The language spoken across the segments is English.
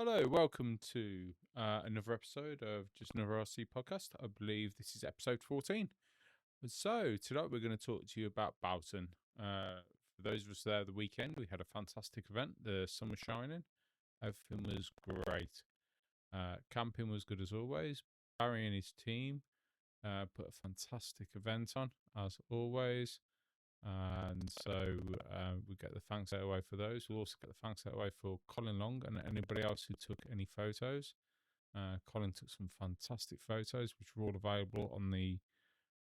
Hello, welcome to another episode of Just Another RC podcast. I believe this is episode 14. So, tonight we're going to talk to you about Boughton. For those of us there the weekend, we had a fantastic event. The sun was shining, everything was great. Camping was good as always. Barry and his team put a fantastic event on, as always. And so we get the thanks out away for those. We'll also get the thanks out away for Colin Long and anybody else who took any photos. Colin took some fantastic photos, which are all available on the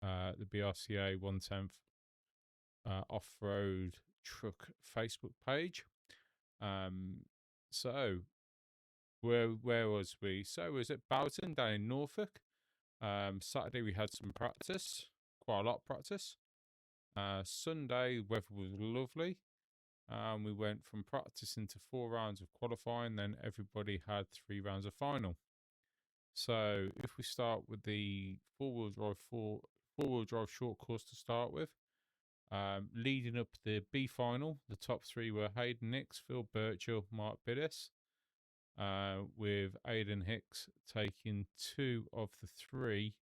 BRCA 110th off-road truck Facebook page. So where was we? So it was at Boughton down in Norfolk. Saturday we had some practice, quite a lot of practice. Sunday, weather was lovely. We went from practice into 4 rounds of qualifying, then everybody had 3 rounds of final. So if we start with the four-wheel drive short course to start with, leading up the B final, the top 3 were Hayden Hicks, Phil Birchall, Mark Biddis, with Aidan Hicks taking 2 of the 3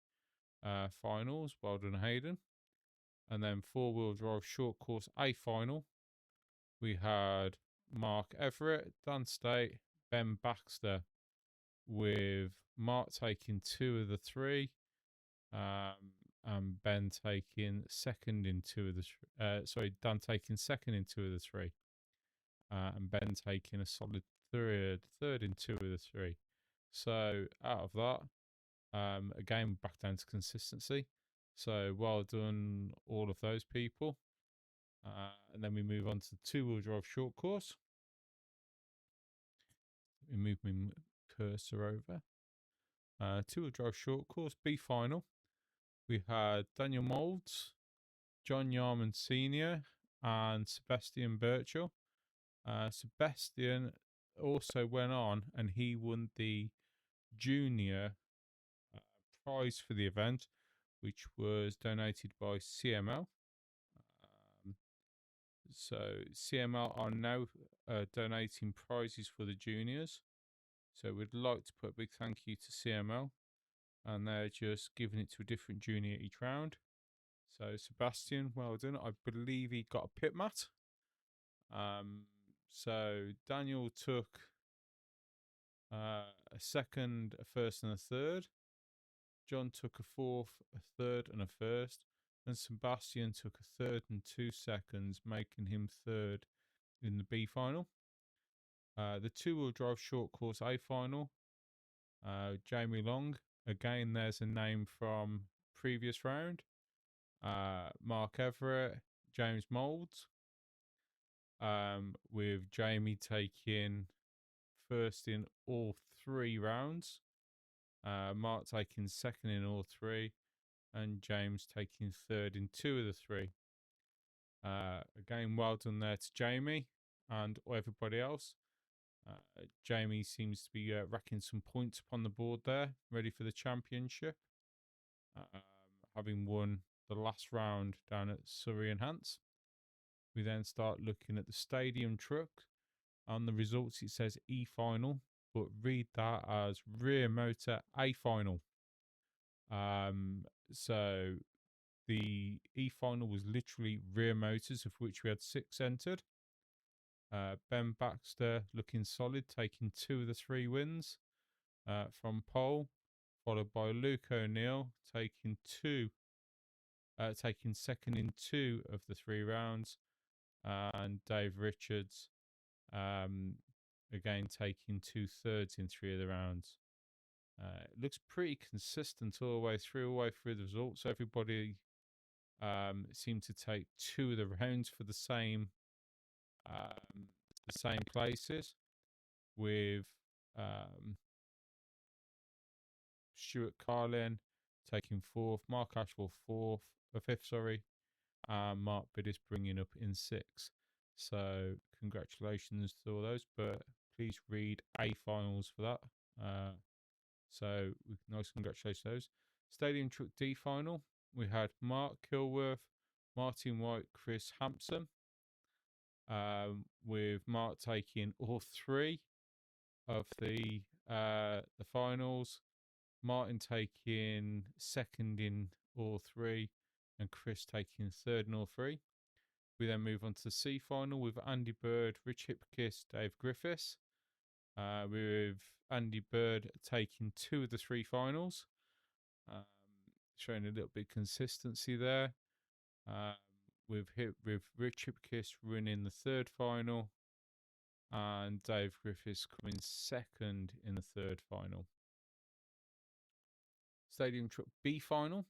finals. Well done, Hayden. And then four-wheel drive short course A final, we had Mark Everett, Dan State, Ben Baxter, with Mark taking 2 of the 3, and Ben taking second in 2 of the Dan taking second in 2 of the 3, and Ben taking a solid third in 2 of the 3. So out of that, again back down to consistency. So well done, all of those people. And then we move on to the 2-wheel drive short course. We move my cursor over. 2-wheel drive short course B final. We had Daniel Moulds, John Yarman Sr., and Sebastian Birchall. Sebastian also went on and he won the junior prize for the event, which was donated by CML. So CML are now donating prizes for the juniors. So we'd like to put a big thank you to CML, and they're just giving it to a different junior each round. So Sebastian, well done. I believe he got a pit mat. So Daniel took a second, a first, and a third. John took a fourth, a third, and a first. And Sebastian took a third and 2 seconds, making him third in the B final. The 2-wheel drive short course A final, Jamie Long. Again, there's a name from previous round. Mark Everett, James Moulds, with Jamie taking first in all 3 rounds, Mark taking second in all 3, and James taking third in 2 of the 3. Again, well done there to Jamie and everybody else. Jamie seems to be racking some points upon the board there, ready for the championship, having won the last round down at Surrey and Hants. We then start looking at the stadium truck. On the results, it says E final, but read that as rear motor A final. So the E final was literally rear motors, of which we had 6 entered. Ben Baxter looking solid, taking 2 of the 3 wins from pole, followed by Luke O'Neill taking second in 2 of the 3 rounds, and Dave Richards again taking 2/3 in 3 of the rounds. It looks pretty consistent all the way through the results. Everybody seemed to take 2 of the rounds for the same places, with Stuart Carlin taking 4th, Mark Ashwell 5th, and Mark Biddis bringing up in 6th. So congratulations to all those, but please read A finals for that. So nice congratulations to those. Stadium Truck D final, we had Mark Kilworth, Martin White, Chris Hampson, with Mark taking all 3, of the finals. Martin taking second in all three, and Chris taking third in all three. We then move on to the C final with Andy Bird, Rich Hipkiss, Dave Griffiths. With Andy Bird taking two of the three finals, um, showing a little bit of consistency there. Um, with Rich Hipkiss winning the third final, and Dave Griffiths coming second in the third final. Stadium Truck B final,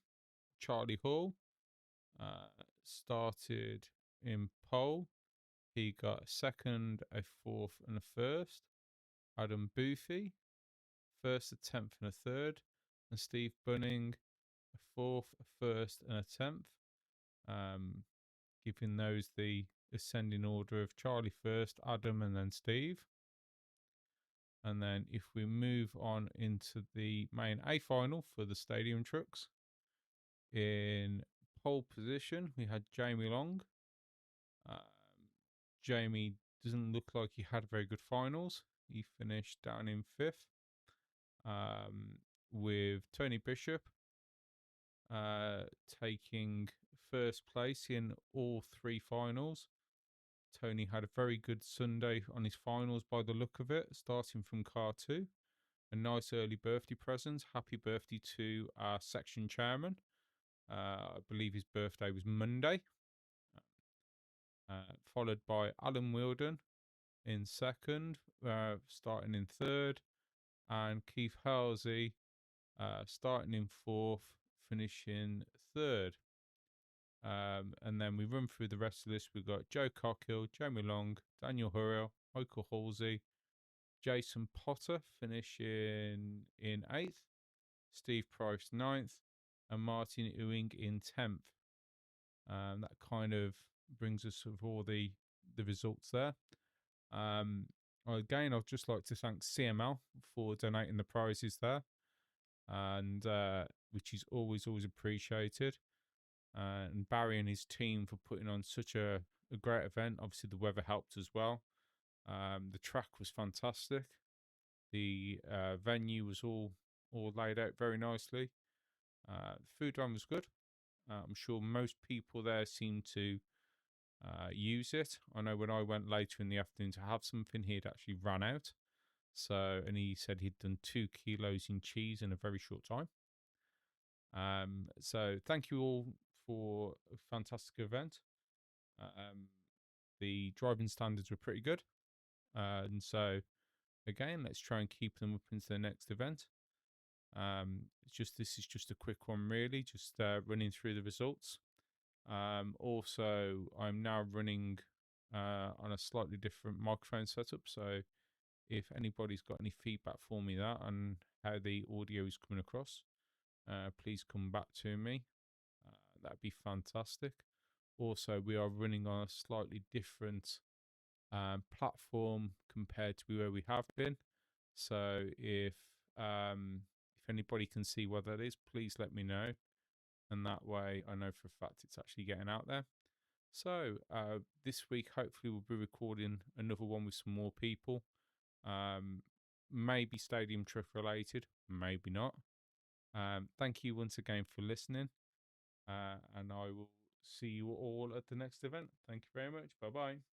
Charlie Hall started in pole. He got a second, a fourth, and a first. Adam Boothie, first, a 10th, and a third. And Steve Bunning, a fourth, a first, and a 10th. Giving those the ascending order of Charlie first, Adam, and then Steve. And then if we move on into the main A final for the stadium trucks, in pole position, we had Jamie Long. Jamie doesn't look like he had very good finals. He finished down in fifth, with Tony Bishop taking first place in all three finals. Tony had a very good Sunday on his finals by the look of it, starting from car 2. A nice early birthday present. Happy birthday to our section chairman. I believe his birthday was Monday. Followed by Alan Wilden in second, starting in third, and Keith Halsey starting in fourth, finishing third. And then we run through the rest of this. We've got Joe Cockhill, Jamie Long, Daniel Hurrell, Michael Halsey, Jason Potter finishing in 8th, Steve Price 9th, and Martin Ewing in 10th. That kind of brings us with all the results there. Again, I'd just like to thank CML for donating the prizes there, and which is always appreciated. And Barry and his team for putting on such a great event. Obviously, the weather helped as well. The track was fantastic. The venue was all laid out very nicely. The food run was good. I'm sure most people there seem to use it. I know when I went later in the afternoon to have something, he'd actually run out. And he said he'd done 2 kilos in cheese in a very short time. So thank you all for a fantastic event. The driving standards were pretty good. And so again, let's try and keep them up into the next event. This is just a quick one, really, just running through the results. Also, I'm now running on a slightly different microphone setup, so if anybody's got any feedback for me that and how the audio is coming across, please come back to me. That'd be fantastic. Also, we are running on a slightly different platform compared to where we have been. So if anybody can see what that is, please let me know. And that way I know for a fact it's actually getting out there. So this week, hopefully we'll be recording another one with some more people. Maybe Stadium Truck related, maybe not. Thank you once again for listening. And I will see you all at the next event. Thank you very much. Bye-bye.